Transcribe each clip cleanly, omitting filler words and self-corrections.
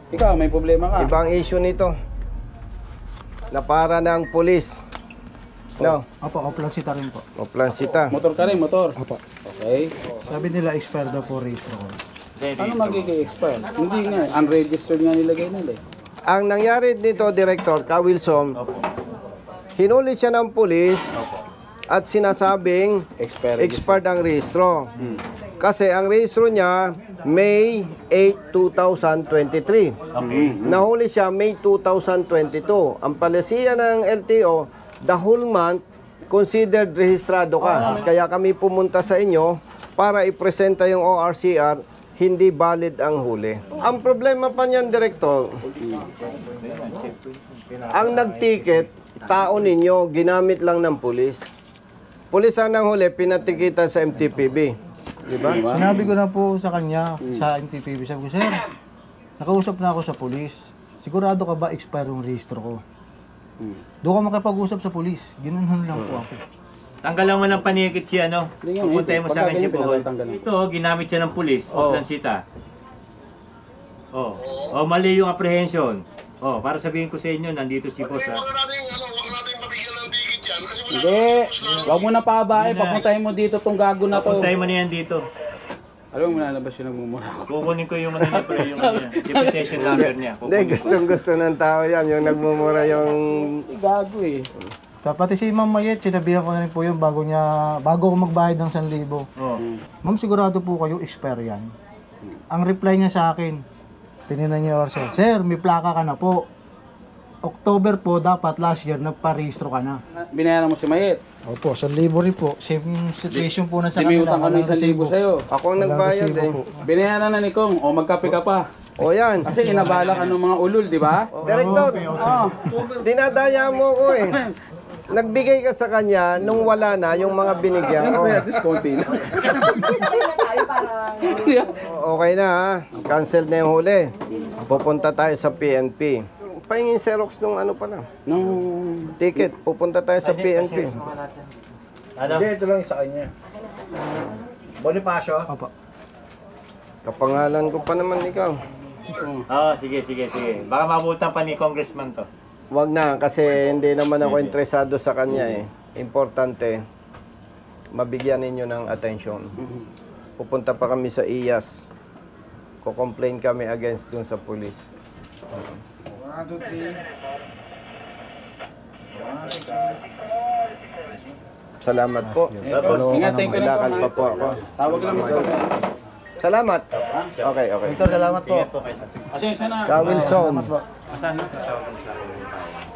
Ikaw, may problema ka. Ibang issue nito. Na para ng pulis. No? Opo, Oplansita rin po. Oplansita. Motor ka rin, motor. Opo. Okay. Sabi nila expired daw po registro ko. Ano magiging expire? Hindi nga, unregistered nga nilagay nila eh. Ang nangyari dito, Director, Ka Wilson, hinuli siya ng pulis at sinasabing expired ang rehistro. Kasi ang rehistro niya, May 8, 2023. Nahuli siya May 2022. Ang palisiya ng LTO, the whole month, considered rehistrado ka. Kaya kami pumunta sa inyo para ipresenta yung ORCR, hindi valid ang huli. Ang problema pa niyan, Director, ang nagticket, tao ninyo, ginamit lang ng pulis. Pulis ang nanghuli, pinatikitan sa MTPB. Diba? Sinabi ko na po sa kanya, sa NTPB, sabi ko, sir, nakausap na ako sa pulis. Sigurado ka ba expire yung registro ko? Doon ka makapag-usap sa pulis. Ginanon lang po ako. Tanggalan mo ng panikit si ano. Pupuntahin mo sa akin si Bohol. Pagkaganyan, Ito, ginamit siya ng pulis. Oplansita. Oh, mali yung apprehension. Oh, para sabihin ko sa inyo, nandito si boss ha. Huwag natin mabigyan ng tigit yan. Kasi wala Hindi. Huwag mo na pabae. Papuntahin mo dito tong gago na to. Pupuntahin mo na yan dito. Alam mo, lalabas yung nagmumura ko. Kukunin ko yung ano niya, pre, yung ano niya, deputation number niya. Hindi, gustong-gusto ng tao yan. Yung nagmumura yung... Gago eh. Pati si Ma'am Mayet, sinabihan ko na rin po yun bago ako magbayad ng 1,000. Oh. Ma'am, sigurado po kayo, expire yan. Ang reply niya sa akin, tininan niya or sir, may plaka ka na po. October po, dapat last year, nagparehistro ka na. Binayaran mo si Mayet. Opo, 1,000 rin po. Same situation po na sa May utang kami 1,000 sa'yo. Ako ang nagbayad eh. Binayaran na ni Kong. O magkape ka pa. O yan. Kasi inabala ka ng mga ulol, di ba? Director, dinadaya mo ko eh. Nagbigay ka sa kanya nung wala na yung mga binigyan ko. Discounting lang. Okay na ha. Cancel na yung huli. Pupunta tayo sa PNP. Pahingin Xerox nung ano pala. Nung... Ticket. Pupunta tayo sa PNP. Ano? Hindi, ito lang sa kanya. Bonifacio? Opo. Kapangalan ko pa naman ikaw. Oh, sige. Baka mabutan pa ni congressman to. Wag na kasi hindi naman ako interesado sa kanya eh. Importante, mabigyan ninyo ng atensyon. Pupunta pa kami sa IAS. Ko-complain kami against dun sa police. 1, 2, 3. Salamat po. Ingatin ko na po. Lakad pa po ako. Tawag lang mo. Salamat. Okay. Victor, salamat po. Asensya na. Ka Wilson. Asan na?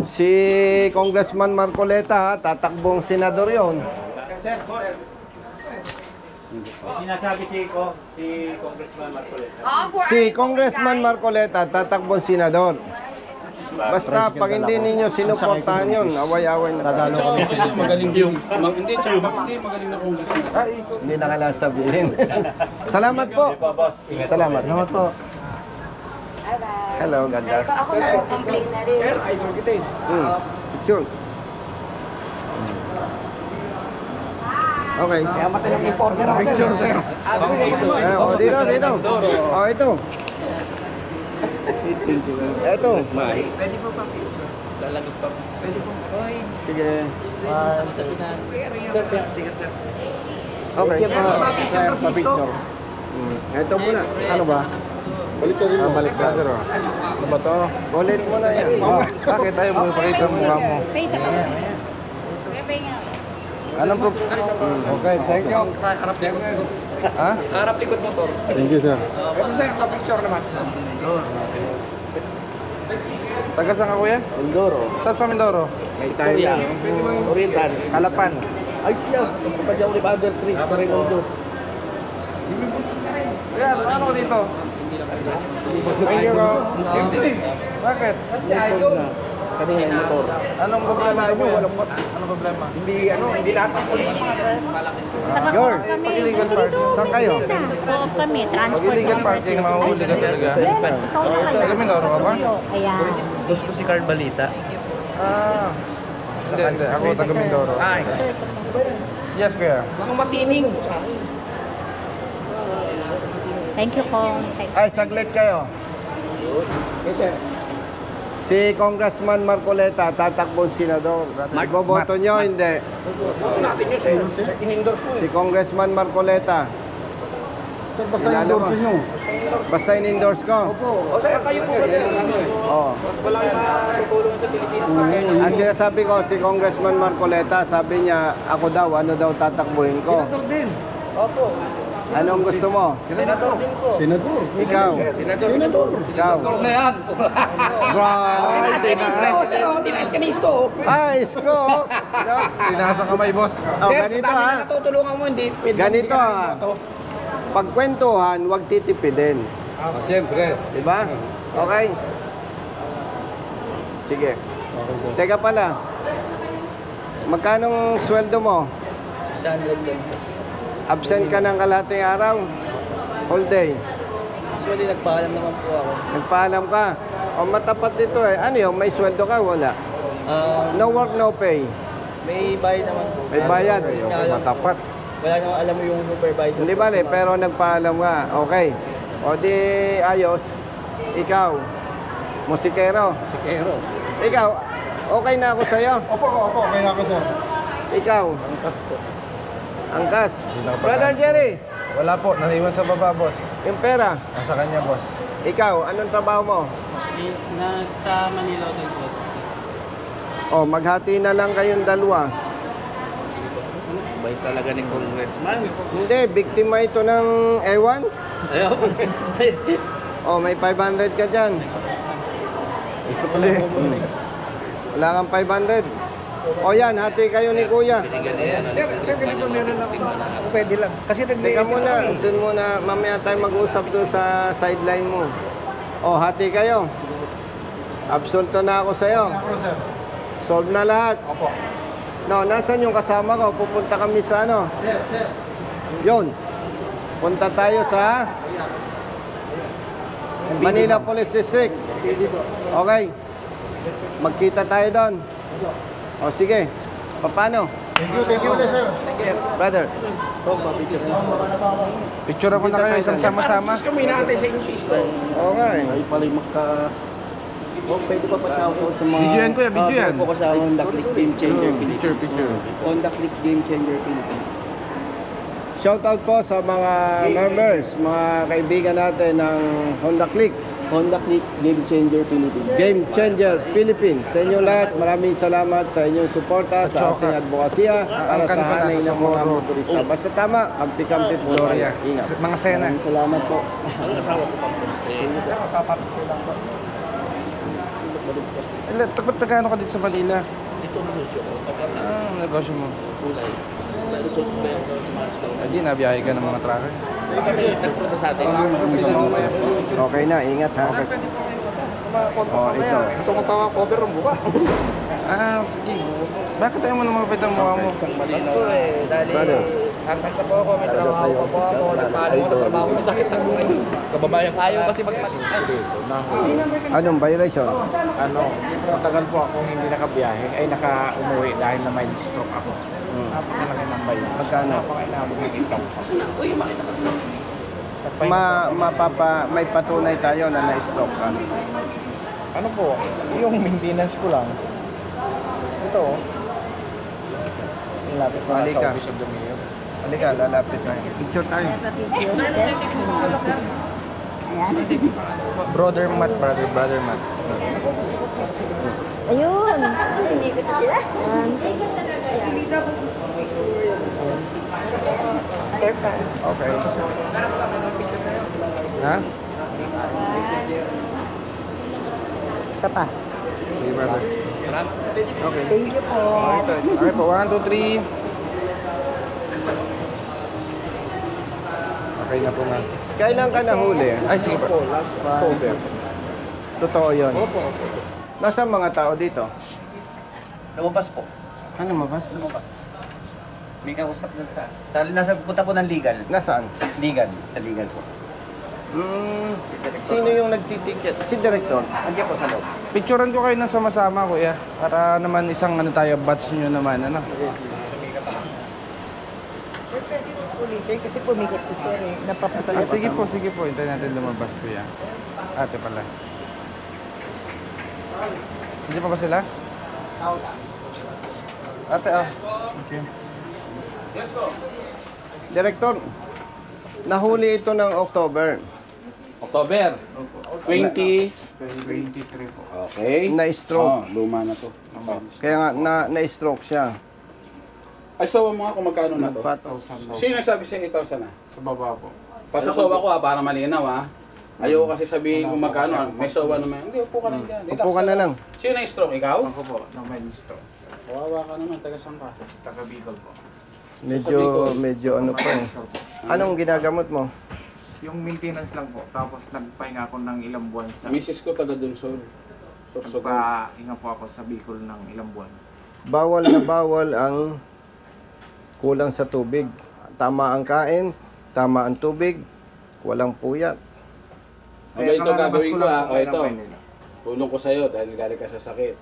Si Congressman Marcoleta, tatakbong senador yon. Sinasabi si congressman Marcoleta. Si Congressman Marcoleta, tatakbong senador. Basta pag hindi ninyo sinuportahan yun, away-away na tayo. Tsaka magaling yung... Hindi, tsaka hindi magaling na congressman. Hindi na kailangan sabihin. Salamat po. Salamat. Salamat po. Hello, ganda. Ako nag-complain na rin. Idol kita eh. Picture. Okay. Kaya mata yung reporter ako. Picture sa'yo. Dito. Oh, ito. Ito. Pwede po pa. Lalagot pa. Pwede po. Sige. Sir. Okay. Pa-picture. Ito muna. Ano ba? Balik ko rin mo. Balik ka. Ano ba to? Ulit mo na yan. Bakit tayo mo ipakita ang mukha mo? Anong Okay, thank you. Sa harap likod mo. Ha? Harap likod motor. Thank you, sir. Pwede sir, pa-picture naman. Taga saan ka, kuya? Mindoro. Saan sa Mindoro? May tayo. Oriental. Kalapan. Ay siya, kapag yung River Trees, sa Reynold. Kuya, ano ko dito? Thank you, bro. Bakit? Kanina yung motor. Anong problema mo? Anong problema? Hindi lahat. Yours. Pag-illegal parking. Saan kayo? Oo kami, transport. Pag-illegal parking, mahuhuli ka talaga. Taga Mindoro ka ba? Ayan. Gusto ko si Carl Balita. Hindi. Ako taga Mindoro. Yes, kuya. Mga matining. Thank you, Kong. Ay, saglit kayo. Si Congressman Marcoleta, tatakbo senador. Iboboto nyo, hindi. Natin yun, sir. In-endorse po. Si Congressman Marcoleta. Sir, basta Kilala mo? endorse nyo. Basta in-endorse ko. O sir, kayo po ba sir? Oh. Mas walang tutulungan sa Pilipinas pag kayo. Ang sinasabi ko, si Congressman Marcoleta, sabi niya, ako daw, ano daw tatakbuhin ko. Senador din. Opo. Anong gusto mo? Senador din po. Senador. Ikaw. Senador. Ikaw. Na yan. Grabe. Tinas kami isko. Ah, isko. No? Tinasa kamay, boss. Oh, ganito ha. Natutulungan mo, hindi. Pwede Ganito mo ha. Pagkwentuhan, huwag titipidin. Siyempre. Diba? Okay? Sige. Teka pala. Magkanong sweldo mo? 100 Absent ka ng kalahating araw? Whole day? Actually, nagpaalam naman po ako. Nagpaalam ka? O matapat dito eh. Ano yun? May sweldo ka? Wala. No work, no pay. May bayad naman po. May bayad. Matapat. Wala naman alam mo yung supervisor. Hindi bale, pero nagpaalam ka. Okay. O di ayos. Ikaw, musikero. Sikero. Ikaw, okay na ako sa'yo. Opo, okay na ako, sir. Ikaw, Angkas po. angkas. Brother Jerry, Wala po, naiwan sa baba, boss. yung pera. Nasa kanya, boss. Ikaw, anong trabaho mo? Sa Manila Hotel po. O, maghati na lang kayong dalawa. Bay talaga ni Congressman. Hindi, biktima ito ng ewan. O, may 500 ka dyan. Isa pala eh. Wala kang 500. O yan, hati kayo ni Kuya. Sir, ganito meron ako. Pwede lang. Kasi Teka muna, dun muna, mamaya tayo mag-usap doon sa sideline mo. O, hati kayo. Absulto na ako sa'yo. Solve na lahat. No, nasan yung kasama ko? Pupunta kami sa ano? Yun. Punta tayo sa Manila Police District. Okay. Magkita tayo doon. O sige. Paano? Thank you, sir. Brother. Picture ako na kayo, isang sama-sama. kami inaantay sa inyo si Isko. Okay. Ay pala magka... Oh, pwede pa pasama ko sa mga... Video yan, kuya, video yan. po ko sa Honda Click Game Changer Picture, Philippines. picture. Honda Click Game Changer Philippines. Shoutout po sa mga members, mga kaibigan natin ng Honda Click. Honda Click Game Changer Philippines. Game Changer Philippines. Sa inyong lahat, maraming salamat sa inyong suporta sa ating advokasya para Angkan sa ko na hanay sa ng mga Socorro. motorista. Basta tama, kampi-kampi po. Gloria. Ingat. Mga sena. Maraming salamat po. Takot na gano'n ka dito sa Manila? Dito negosyo ko. Negosyo mo. Hindi, nabiyahe ka ng mga trucker. Okay na, ingat ha. Oh, ito. Gusto mo pa cover ang buka. Sige. Bakit tayo mo naman kapit ang mukha mo? Ito eh, dahil Brother. angkas na po ako, may trabaho pa po ako, nagpaalam ko sa trabaho ko, may sakit na po rin. Kababayan ko. Ayaw kasi magpatay. Anong violation? Matagal po akong hindi nakabiyahe, ay naka-umuwi dahil na may stroke ako. Napakalaki ng bayo. Magkano? Napakainabot ng 8,000. May patunay tayo na na-stroke ka. Ano po, yung maintenance ko lang. Ito, nilapit ko na Halika. sa Office of the Mayor. Halika, lalapit tayo. Picture tayo. Brother Matt, brother Matt. Ayun. Inikot na sila. Sir pa. Okay. Ha? Isa pa. Sige, brother. Okay. Thank you po. Okay po, 1, 2, 3. Okay na po nga. Kailan ka nahuli? Ay, sige po. Last October. Totoo yun. Nasaan mga tao dito? Lumabas po. Ano mabas? May kausap dun nasa punta po ng legal. Nasaan? Legal. Sa legal po. Sino yung nagtitiket? Si Director. Andiyan po sa loob. Picturean ko kayo ng sama-sama, kuya. Para naman isang ano tayo, batch nyo naman, ano? Kasi pumikit si Sir eh. Napapasalamat. Sige po. Hintayin natin lumabas, kuya. Ate pala. Hindi pa ba sila? Ate, Okay. Director, nahuli ito ng October. October 20. 23 po. Okay. Na-stroke. Luma na to. Kaya nga, na-stroke siya. Ay, sawa mo nga kung magkano na to. Sino nagsabi sa 8,000 na? Sa baba po. Pasasawa ko para malinaw Ayoko kasi sabihin kung magkano. May sawa naman. Hindi, upo ka lang dyan. Upo ka na lang. Sino na-stroke? Ikaw? Ako po, na may stroke. Kawawa ka naman. Taga saan ka? Taga Bicol po. Medyo ano pa eh. Anong ginagamot mo? Yung maintenance lang po. Tapos nagpahinga ako ng ilang buwan sa... Misis ko taga Dunsol. Nagpahinga po ako sa Bicol ng ilang buwan. Bawal na bawal ang kulang sa tubig. Tama ang kain, tama ang tubig, walang puyat. Okay, ito gagawin ko O ito. Maynila. Tulong ko sa'yo dahil galing ka sa sakit.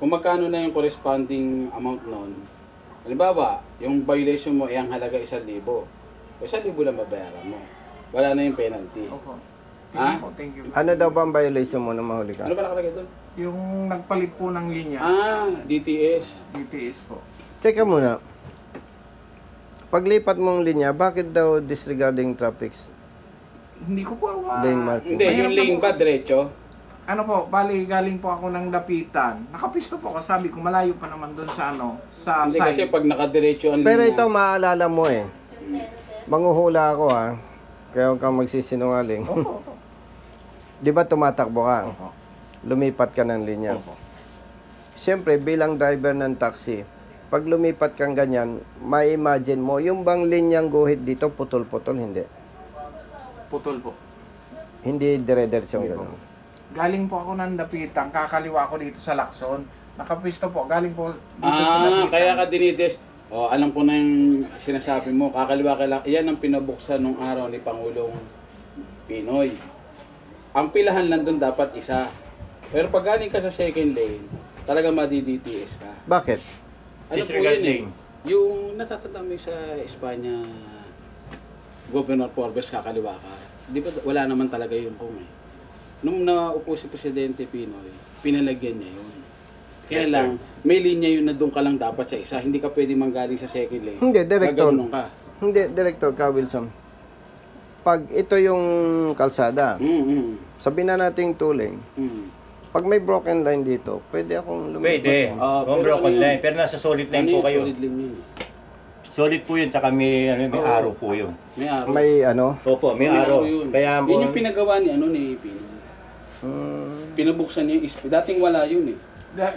Kung magkano na yung corresponding amount noon, halimbawa, yung violation mo ay ang halaga 1,000. 1,000 lang babayaran mo. Wala na yung penalty. Opo. Ha? Thank you. Ano daw ba ang violation mo na mahuli ka? Ano ba nakalagay doon? Yung nagpalit po ng linya, DTS. DTS po. Teka muna. Paglipat mong linya, bakit daw disregarding traffics? Hindi ko po Lane marking. Hindi, yung lane ba diretso? Ano po, bali galing po ako ng Dapitan. Nakapisto po ako, sabi ko malayo pa naman doon sa sa Hindi kasi side. pag nakadiretso ang Pero linya. ito maalala mo eh. Manguhula ako kaya huwag kang magsisinungaling. Opo, opo. Di ba tumatakbo ka? Opo. Lumipat ka ng linya. Opo. Siyempre, bilang driver ng taxi, pag lumipat kang ganyan, may imagine mo, yung bang linyang guhit dito, putol-putol, hindi. Putol po. Hindi dire-diretsyong gano'n. Galing po ako ng Dapitan, kakaliwa ako dito sa Lacson. Nakapisto po, galing po dito sa Dapitan. Kaya ka dinitis. Alam ko na yung sinasabi mo. Kakaliwa ka lang. Iyan ang pinabuksan nung araw ni Pangulong Pinoy. Ang pilahan lang doon dapat isa. Pero pag galing ka sa second lane, talaga madi-DTS ka. Bakit? Ano po Disregard yun lane. Yung natatanda mo sa Espanya, Governor Forbes kakaliwa ka. Di ba wala naman talaga yun kung Nung naupo si Presidente Pinoy, pinalagyan niya yun. Kaya lang, may linya yun na doon ka lang dapat sa isa. Hindi ka pwede manggaling sa second lane. Hindi, Director. Gaganon ka. Hindi, Director Ka Wilson. Pag ito yung kalsada, sabihin na nating two lane, pag may broken line dito, pwede akong lumipat. Pwede. Kung broken line. Pero nasa solid line po kayo. Solid line yun. Solid po yun, tsaka may araw po yun. May araw. May ano? Opo, may araw. yun. Kaya Yun yung pinagawa ni ni Pinoy. Pinabuksan niya yung dating wala yun eh.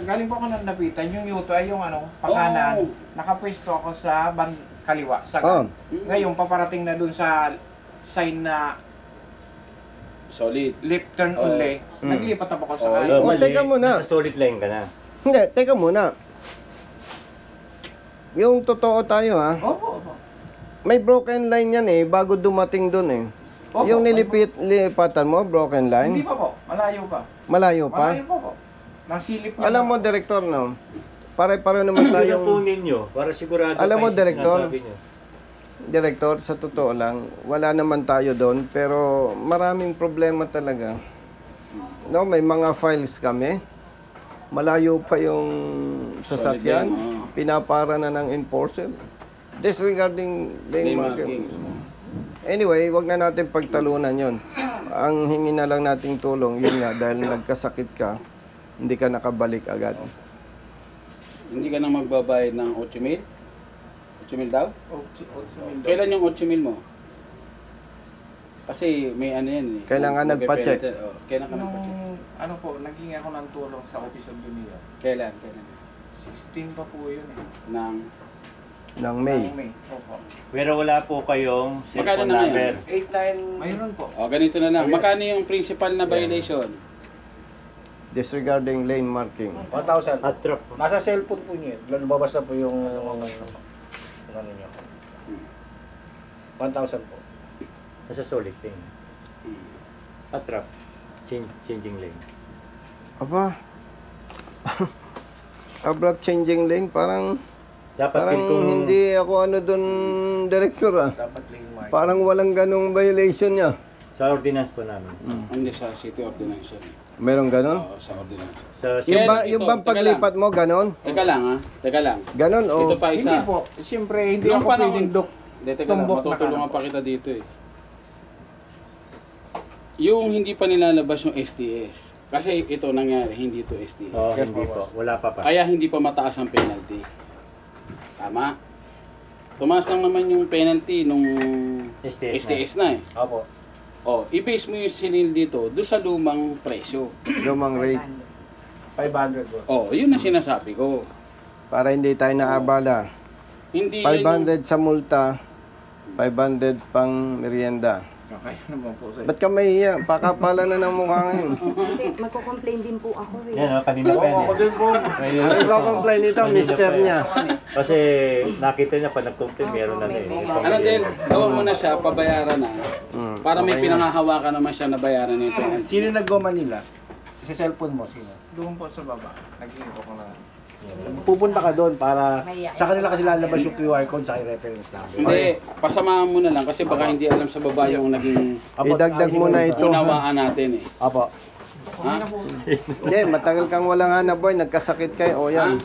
Galing po ako ng Dapitan, yung yuto ay yung pakanan. Oo. Nakapwesto ako sa kaliwa. Ngayon, paparating na dun sa sign na Solid. left turn only. Naglipat na po ako sa Oo, kanan. Oh, teka muna. Nasa solid line ka na. Hindi, teka muna. Yung totoo tayo Opo, opo. May broken line yan bago dumating dun Opo, yung lipatan mo, broken Hindi line, pa po, malayo pa. malayo pa. Malayo pa po. Nasilip niya. Alam mo, Director, no? Pare-pare naman Sino po tayong... ninyo? Para sigurado Alam mo, kayo sa Director, sinasabi niyo. Director, sa totoo lang, wala naman tayo doon, pero maraming problema talaga. No, may mga files kami. Malayo pa yung sasakyan. Pinapara na ng enforcer. Disregarding lane marking. Anyway, wag na natin pagtalunan yon. Ang hingi na lang nating tulong, yun nga, dahil nagkasakit ka, hindi ka nakabalik agad. Hindi ka na magbabayad ng 8,000? 8,000 daw? 8,000. Kailan yung 8,000 mo? Kasi may ano yan Kailangan nagpa-check. Kailan ka Nung, nagpa-check? po, naghingi ako ng tulong sa Office of the Mayor. Kailan? 16 pa po yun Ng May. Ng May. Opo. Pero wala po kayong Magkano cellphone na number. ngayon? Mayroon po. Ganito na lang. Magkano yung principal na violation? Disregarding lane marking. 1,000. At trap. Nasa cellphone po niya. Lumabas na po yung ano niyo. 1,000 po. Nasa solid lane. At trap. Changing lane. Aba. Abrupt changing lane, parang Dapat kung hindi ako doon, Director Dapat lane mark. Parang walang ganong violation niya. sa Sa ordinance po namin. Hindi sa city ordinance yan. Meron ganon? Oo, sa ordinance. Sa Yung bang paglipat mo, ganon? Teka lang ha, teka lang. Ganon o? Ito pa isa. Hindi po. Siyempre, hindi Yung ako panahon- pwedeng Hindi, teka lang, tumbok na matutulungan pa kita dito eh. Yung hindi pa nilalabas yung STS. Kasi ito nangyari, hindi to STS. Oh, hindi po. Wala pa pa. Kaya hindi pa mataas ang penalty. Tama? Tumaas lang naman yung penalty nung STS na eh. Opo. Oh, i-base mo yung sinil dito doon sa lumang presyo. Lumang rate. 500 po. Oh, yun ang sinasabi ko. Para hindi tayo naabala. Hindi 500 sa multa, 500 pang merienda. Okay, naman po sir. Ba't ka mahiya? Pakapala na ng mukha ngayon. Hindi, magko-complain din po ako eh. Yan, kanina pa yan. Ako din po. Ano iko-complain nito, mister niya? Kasi nakita niya pa nag-complain, meron na eh. Ano din, gawin mo na siya, pabayaran na. Para may okay na. pinangahawakan naman siya na bayaran nito. Sino nag-go Manila? Sa cellphone mo, sino? Doon po sa baba. Nag-iingo ko na. Pupunta ka doon para sa kanila kasi lalabas yung QR code sa reference number. Hindi, pasamahan mo na lang kasi baka hindi alam sa baba yung naging Idagdag mo na ito. unawaan natin eh. Apo. Ha? Hindi, matagal kang walang hanap boy, nagkasakit kayo. O yan.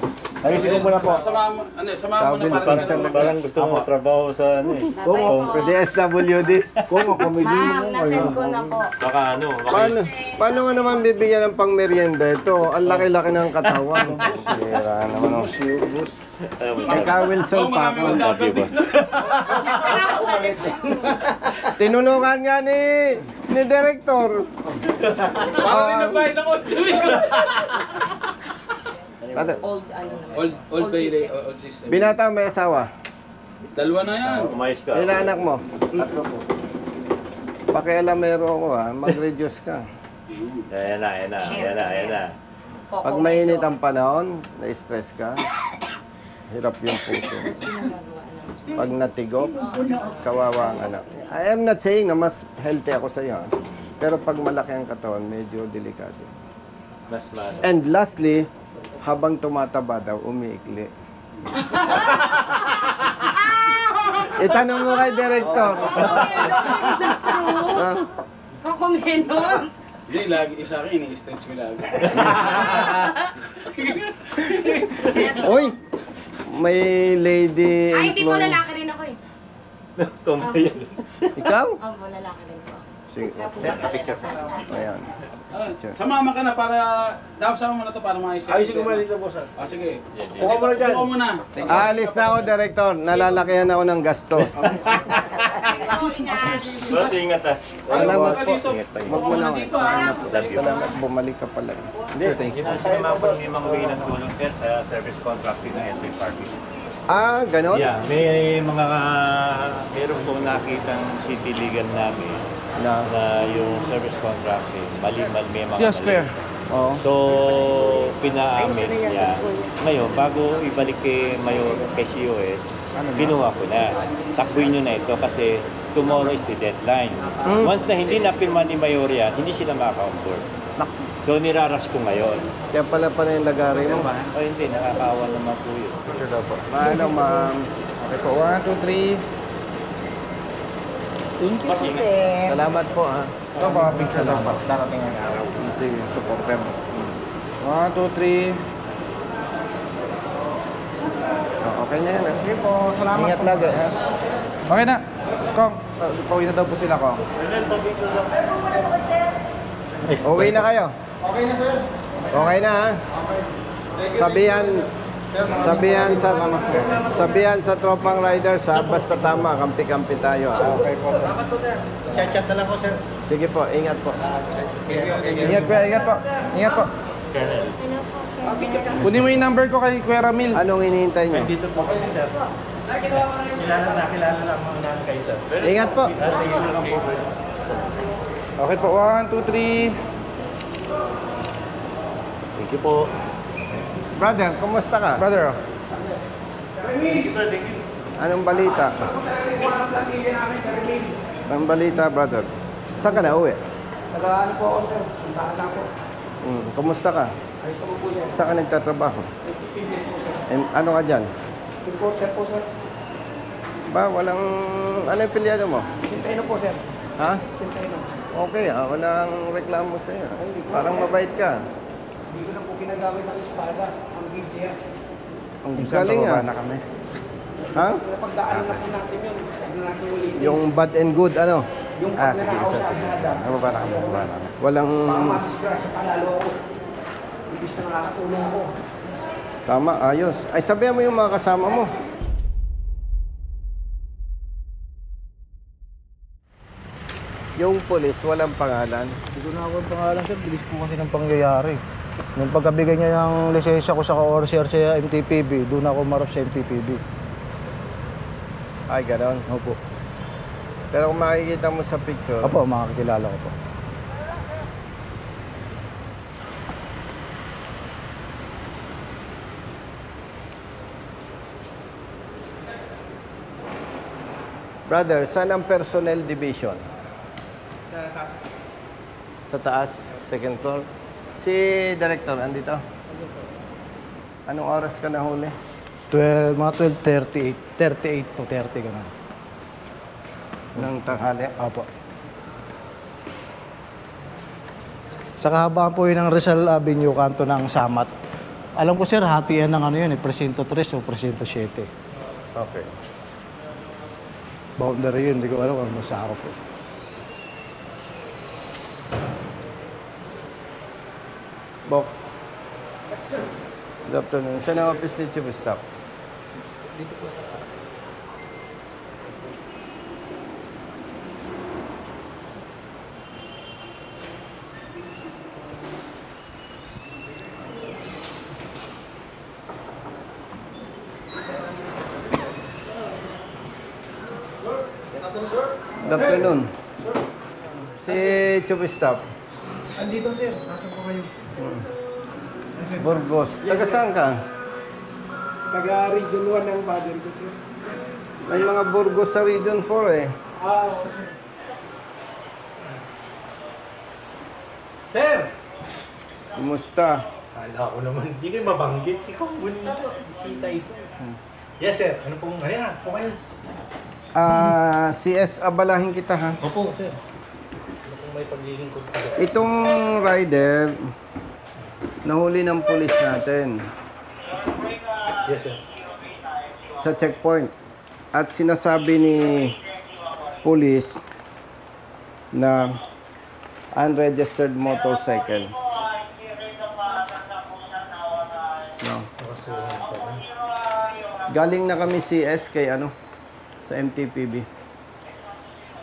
Ayusin ko muna po. Samahan mo, samahan mo na Parang gusto mo trabaho sa ano eh. DSWD. Kung ako may Ma'am, nasend ko na po. Baka ano, Paano nga naman bibigyan ng pang merienda ito? Ang laki-laki ng katawan. Sira naman o. Kay Ka Wilson pa ako. Tinulungan nga ni Director. Para din na bayad ng 8 Old, ano naman. Old payday, old system. Binata may asawa. Dalawa na yan. umayos ka. Ilan anak mo? Pakialamero ako ha, mag-reduce ka. Ayan na. Pag mainit ang panahon, na-stress ka, hirap yung puso. Pag natigop, kawawa ang anak. I am not saying na mas healthy ako sa iyo. Pero pag malaki ang katawan, medyo delikado. Mas mano. And lastly, habang tumataba daw, umiikli. Itanong mo kay Director. Kakumenon. Hindi, lagi isa akin, ini-stretch ko lagi. Uy! May lady Ay, hindi po employee. lalaki rin ako eh. Tomboy yan. Ikaw? Oo, lalaki rin po ako. Sige. Picture po. Ayan. Samama ka na para, dapat sama mo na to para maayos. Ayusin ko muna dito po, sir. Ah, sige. Buka mo na dyan. Buka mo na. Aalis na ako, Director. Nalalakihan ako ng gastos. Boss, ingat ah. Salamat po. Ingat pa. Wag mo na ako. Love you. Salamat. Bumalik ka pala. Thank you. Kasi naman po may mga humingi ng tulong sir sa service contracting ng entry parking. Ah, ganon? Yeah, may mga meron pong nakitang city legal namin Na. yung service contracting, mali may mga Yes, mali. kuya. Oo. So, pinaamin niya. Ngayon, bago ibalik kay Mayor, kay COS, ginawa ko na. Takbuhin nyo na ito kasi tomorrow is the deadline. Once na hindi napirma ni Mayor yan, hindi sila makaka-onboard. So, niraras ko ngayon. Kaya pala yung lagari mo. O hindi, nakakaawa naman po yun. Paano, ma'am? Okay po, 1, 2, 3. Thank you po, sir. Salamat po, ha. Ito mga pizza daw pa. Darating ang araw. Sige, supporter. 1, 2, 3. Okay na yan, ha. Okay po, salamat Ingat po. lagi, ha. Okay na. Kong, pauwi na daw po sila, Kong. Uwi na kayo. Okay na, sir. Okay na, ha. Sabihan sa tropang riders, ha. Basta tama, kampi-kampi tayo, ha. Okay po, sir. Salamat po, sir. Chat-chat na lang po, sir. Sige po, ingat po. Ingat po, ingat po. Ingat po. Kunin mo yung number ko kay Kuya Ramil. Anong hinihintay nyo? Dito po kayo, sir. Kilala lang mga kayo, sir. Ingat po. Okay po, 1, 2, 3. Thank you po. Brother, kumusta ka? Brother, Anong balita? Anong balita, brother? Saan ka na uwi? nag-ano po ako, sir. Puntahan na po. Kumusta ka? Ayos ko po, sir. Saan ka nagtatrabaho? Ano ka dyan? Importer po, sir. Ba, walang... Ano yung pilyado mo? Sintay po, sir. Ha? Sintay Okay, ako na ang reklamo sa'yo. Parang mabait ka. Hindi ko na po ginagamit ng espada. Ang gilya. Ang galing nga. na kami. Ha? Napagdaanan na po natin yun. Huwag na natin ulitin. Yung bad and good, ano? Yung pagnanakaw sa asada. Nababa na kami. Walang... Baka madisgrasya pa lalo ako. Ibig na nakakatulong ako. Tama, ayos. Ay, sabihan mo yung mga kasama mo. Yung pulis, walang pangalan. Hindi ko na ako ang pangalan, sir. Bilis po kasi ng pangyayari. Nung pagkabigay niya ng lisensya ko sa ka-ORCR sa MTPB, doon ako marap sa MTPB. Ay, gano'n. Opo. Pero kung makikita mo sa picture, Opo, makakilala ko po. brother, saan ang personnel division? Sa taas, second floor. Si Director, andito? Anong oras ka nahuli? Mga 12:38 to 30 gano'n. Ng tanghali? Opo. Sa kahabaan po yun ng Rizal Avenue, kanto ng Samat. Alam ko sir, hatian ng ano yun, Presinto 3 o Presinto 7. Okay. Boundary yun, hindi ko alam kung masako po. Bok. Good afternoon. Saan ang office ni Chief of Staff? Dito po sa Good afternoon. Si Chief of Staff. Andito sir, nasa po kayo. Burgos. Taga saan ka? Taga Region 1 ng father ko sir. May mga Burgos sa Region 4 eh. Oo sir. Sir! Kumusta? Kala ko naman, hindi kayo mabanggit. Si Kong Bonito, bisita ito. Yes, sir. Ano pong, ayan, po kayo. CS, abalahin kita ha. Opo, sir. Ano pong may paglilingkod ko, sir? Itong rider, nahuli ng pulis natin Yes, sir. sa checkpoint. At sinasabi ni pulis na unregistered motorcycle. No. Galing na kami CS kay ano sa MTPB.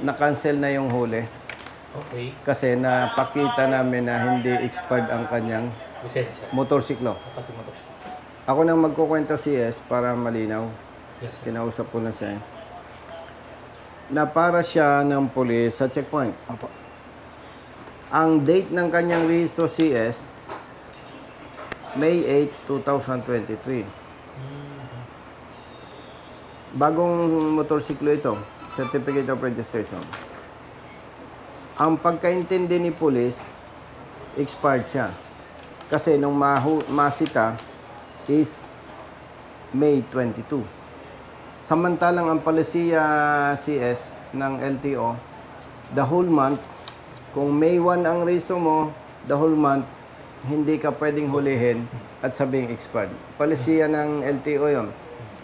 Na-cancel na yung huli. Okay. Kasi napakita namin na hindi expired ang kanyang Lisensya. motorsiklo. Pati motorsiklo. Ako nang magkukwenta CS para malinaw. Yes, sir. Kinausap ko na siya. Na para siya ng pulis sa checkpoint. Opo. Ang date ng kanyang rehistro CS, May 8, 2023. Bagong motorsiklo ito, Certificate of Registration. Ang pagkaintindi ni pulis, expired siya. Kasi nung masita is May 22. Samantalang ang palisiya CS ng LTO, the whole month, kung May 1 ang rehistro mo, the whole month, hindi ka pwedeng hulihin at sabing expired. Palisiya ng LTO yon.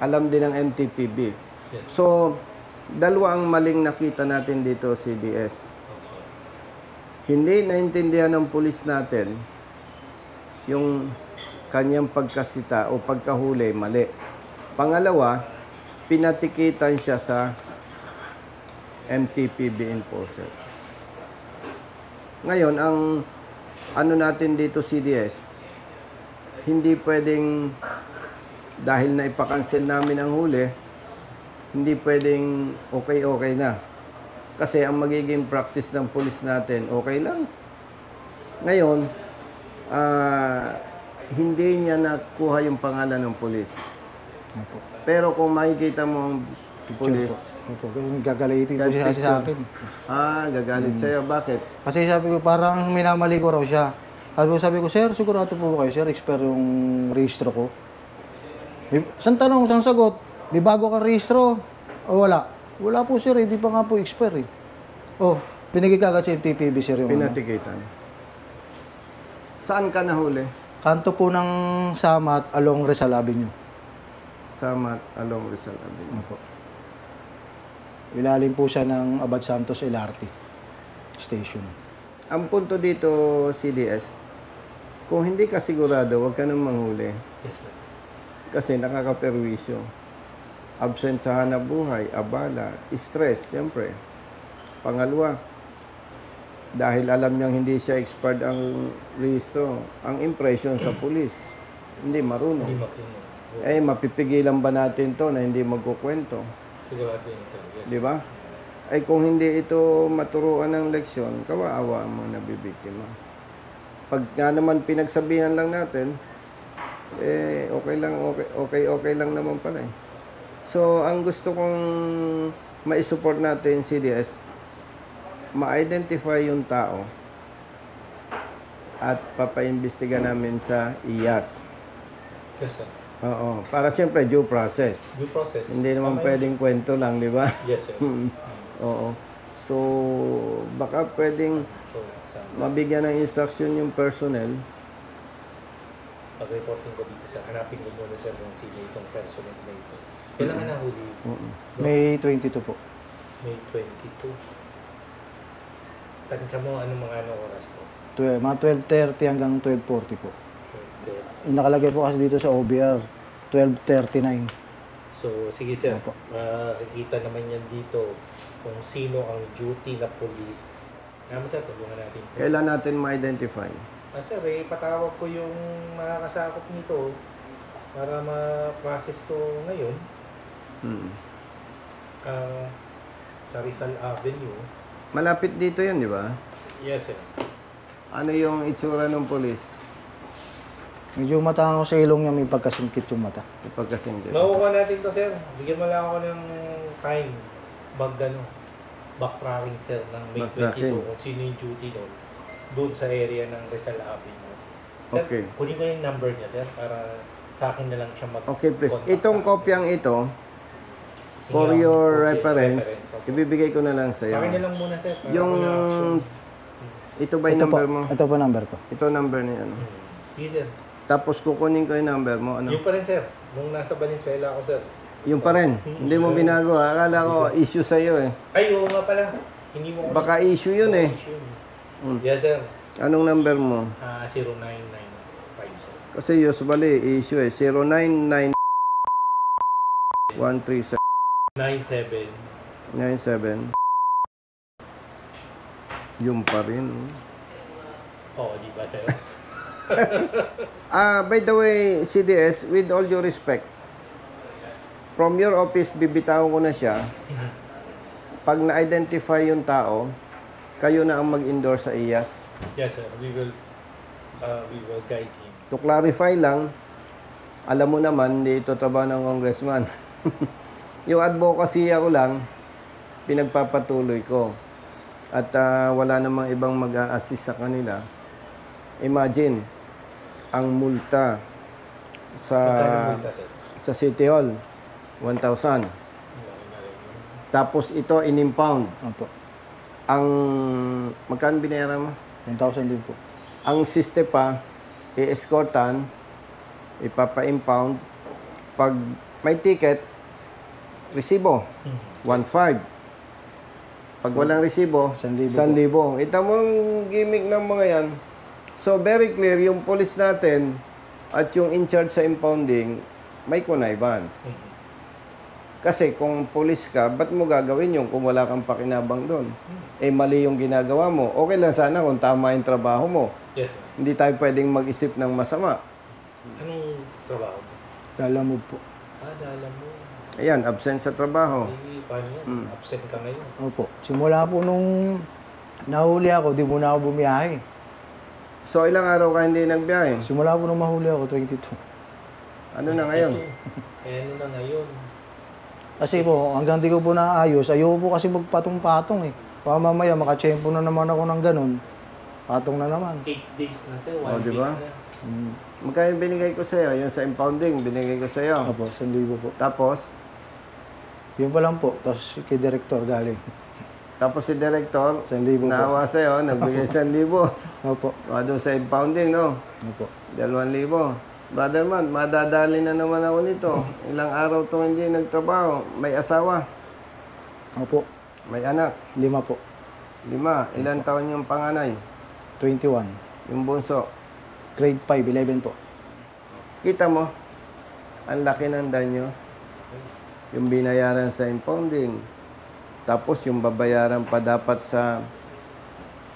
Alam din ng MTPB. So, dalawa ang maling nakita natin dito, CDS. Hindi naintindihan ng pulis natin yung kanyang pagkasita o pagkahuli, mali. Pangalawa, pinatikitan siya sa MTPB enforcer. Ngayon, ang ano natin dito CDS, hindi pwedeng dahil na ipakancel namin ang huli, hindi pwedeng okay na. Kasi ang magiging practice ng pulis natin, okay lang. Ngayon, hindi niya nakuha yung pangalan ng pulis. Pero kung makikita mo ang pulis, gagalitin ko siya sa akin. Gagalit sa'yo. Bakit? Kasi sabi ko, parang minamali ko raw siya. Sabi ko, sir, sigurado po kayo, sir, expire yung registro ko. Isang tanong, isang sagot, may bago kang registro o wala? Wala po, sir, hindi pa nga po expire eh. Oh, Pinigay ka agad sa NTPB, sir, yung ano. Pinatikitan. Saan ka nahuli? Kanto po ng Samat along Rizal Avenue. Samat along Rizal Avenue. Ano po. Ilalim po siya ng Abad Santos LRT station. Ang punto dito, CDS, kung hindi ka sigurado, huwag ka nang manghuli. Yes, sir. Kasi nakakaperwisyo. Absent sa hanap buhay, abala, stress, siyempre. Pangalawa, dahil alam niyang hindi siya expired ang rehistro, ang impression sa pulis, hindi marunong. Hindi mapuno. Eh, mapipigilan ba natin to na hindi magkukwento? Sigurado yun, sir. Yes. Di ba? Ay kung hindi ito maturuan ng leksyon, kawawa ang mga nabibiktima. Pag nga naman pinagsabihan lang natin, eh okay lang naman pala eh. So, ang gusto kong ma-support natin, CDS, ma-identify yung tao at papaimbestiga namin sa IAS. Yes, sir. Oo, para siyempre due process. Due process. Hindi naman Tama pwedeng kwento lang, di ba? Yes, sir. Oo. So, baka pwedeng So, sa mabigyan ng instruction yung personnel. pag-reporting ko dito, sir, hanapin ko muna, sir, kung sino itong personal na ito. Kailangan nahuli. May 22 po. May 22. Tansya mo anong oras to? Mga 12:30 hanggang 12:40 po. Okay. Nakalagay po kasi dito sa OBR, 12:39. So, sige, sir. Opo. Makikita naman yan dito kung sino ang duty na police. Kaya sir, tulungan natin. Kailan natin ma-identify? Sir, patawag ko yung makakasakop nito para ma-process to ngayon. Sa Rizal Avenue. Malapit dito yun, di ba? Yes, sir. Ano yung itsura ng polis? Medyo matango sa ilong niya, may pagkasingkit yung mata. Pagkasingkit. Makukuha natin to, sir. Bigyan mo lang ako ng time. Backtracking, sir, ng May 22 kung sino yung duty doon sa area ng Rizal Avenue. Sir, Okay. kunin ko yung number niya, sir, para sa akin na lang siya mag-contact. Okay, please. Itong kopyang ito, Sige, for your okay, reference, okay. ibibigay ko na lang sa Sa akin na iyo. lang muna, sir. para Yung, may action. ito ba yung number mo? Ito po number ko. Ito number niya, ano? Sige, sir. Tapos kukunin ko yung number mo, ano? Yung pa rin, sir. Nung nasa Valenzuela ako, sir. Yung pa rin. Hindi mo binago, ha? Akala ko issue sa iyo eh. Ay, oo nga pala. Hindi mo Baka issue yun eh. Yes, sir. Anong number mo? 0995, sir. Kasi usually issue eh. 099 137 97. 97. Yung pa rin. Oo, di ba, sir? By the way, CDS, with all due respect, from your office, bibitaw ko na siya. Pag na-identify yung tao, kayo na ang mag-endorse sa IAS. Yes, sir. We will guide him. To clarify lang, alam mo naman, hindi ito trabaho ng congressman. Yung advocacy ako lang, pinagpapatuloy ko. At wala namang ibang mag-a-assist sa kanila. Imagine, ang multa sa Magkano multa, sir? sa City Hall, 1,000. Tapos ito, in-impound. Opo. Ang, magkano binayaran mo? 1,000 din po. Ang siste pa, i-escortan, ipapa-impound. Pag may ticket, resibo, 1,500. Pag walang resibo, 1,000. 1,000. Ito mo ang gimmick ng mga yan. So, very clear, yung police natin at yung in charge sa impounding, may connivance. Kasi kung police ka, ba't mo gagawin yung kung wala kang pakinabang doon? Eh, mali yung ginagawa mo. Okay lang sana kung tama yung trabaho mo. Yes, sir. Hindi tayo pwedeng mag-isip ng masama. Anong trabaho mo? Lalamove po. Dala mo. Ayan, absent sa trabaho. Eh, paano yan? Absent ka ngayon. Opo. Simula po nung nahuli ako, di muna ako bumiyahe. So, ilang araw ka hindi nagbiyahe? Simula po nung mahuli ako, 22. Ano na ngayon? Ano na ngayon? Kasi po, hanggang di ko po naayos, ayoko po kasi magpatong-patong eh. Baka mamaya, makachempo na naman ako ng ganun. Patong na naman. 8 days na, sir. 1 O, di week ba? na. Magkano binigay ko sa'yo? Yung sa impounding, binigay ko sa'yo. Opo, 1,000 po. Tapos, Yun pa lang po. Tapos kay Director galing. Tapos si Director, 1,000 po. naawa sa'yo, nagbigay 1,000. Opo. Doon sa impounding, no? Opo. 2,000. Brother man, madadali na naman ako nito. Ilang araw to hindi nagtrabaho. May asawa, Opo. may anak, 5 po. 5. Ilan taon yung panganay? 21. Yung bunso. Grade 5, 11 po. Kita mo, ang laki ng danyos. Yung binayaran sa impounding. Tapos yung babayaran pa dapat sa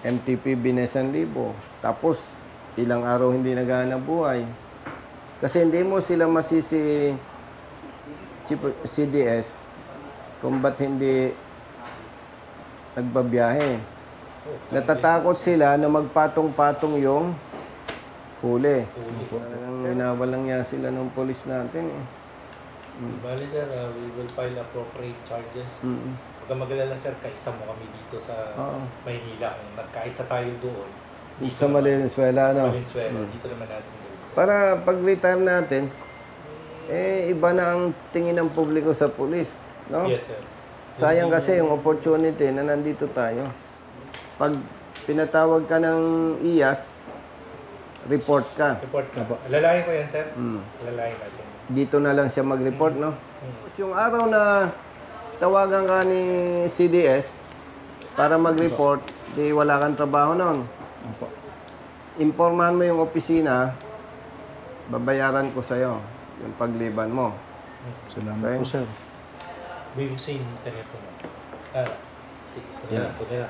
MTP binesan libo. Tapos ilang araw hindi naghahanap buhay. Kasi hindi mo sila masisi CDS kung ba't hindi nagbabiyahe. Natatakot sila na magpatong-patong yung huli. Talagang winawalang niya sila ng polis natin eh. Bali sir, we will file appropriate charges. Huwag kang mag-alala sir, kaisa mo kami dito sa Maynila. Kung nagkaisa tayo doon, Sa Valenzuela, no? Valenzuela, dito naman natin gawin. Para pag-retire natin, iba na ang tingin ng publiko sa pulis, no? Yes sir. Sayang kasi yung opportunity na nandito tayo. Pag pinatawag ka ng IAS, report ka. Report ka. Alalayan ko yan sir. Alalayan natin. Dito na lang siya mag-report, no? Yung araw na tawagan ka ni CDS para mag-report, di wala kang trabaho noon. Impormahan mo yung opisina, babayaran ko sa'yo yung pagliban mo. Salamat Okay. po, sir. Bigyan sa yung telepono. Sige, Yeah. ito na.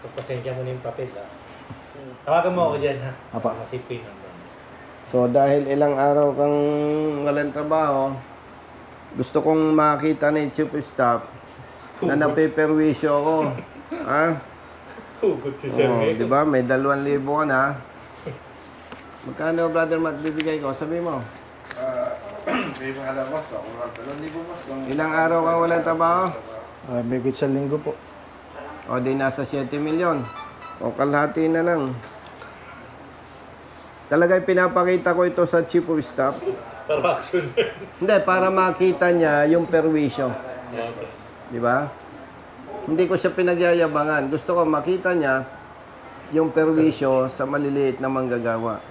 Pagpasensya mo na yung papel tawagan mo ako dyan ha. Apa. Masave ko yung number. So dahil ilang araw kang walang trabaho, gusto kong makita ni Chief of Staff na napeperwisyo ako. Ha? Hugot si sir. Di ba? May 2,000 ka na. Magkano, Brother Matt, bibigay ko? Sabi mo. Ilang araw kang walang trabaho? May sa linggo po. O di nasa 7 milyon. O kalahati na lang. Talagang pinapakita ko ito sa Chief of Staff. Para action. Hindi, para makita niya yung perwisyo. Di ba? Hindi ko siya pinagyayabangan. Gusto ko makita niya yung perwisyo sa maliliit na manggagawa.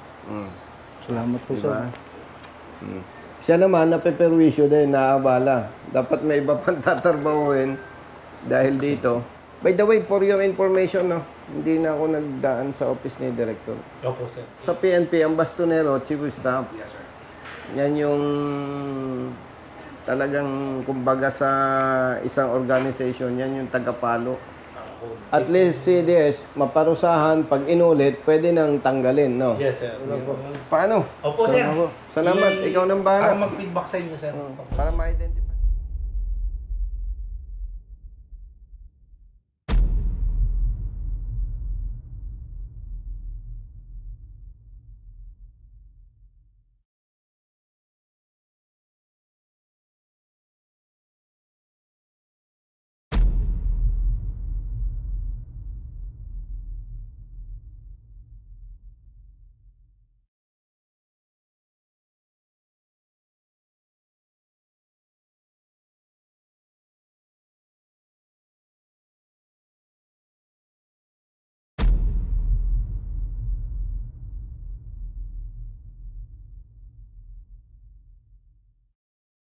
Salamat po, Diba? sir. Siya naman, napeperwisyo din, naabala. Dapat may iba pang tatarbahuin dahil dito. By the way, for your information, no, hindi na ako nagdaan sa office ni Director. Opo sir. Sa PNP, ang bastonero, Chief of Staff. Yes, sir. Yan yung talagang, kumbaga sa isang organization, yan yung tagapalo. At least CDS, maparusahan, pag inulit, pwede nang tanggalin, no? Yes sir. Paano? Opo sir. Salamat, ikaw nang bahala. Para mag-feedback sa inyo sir. Para ma-identify.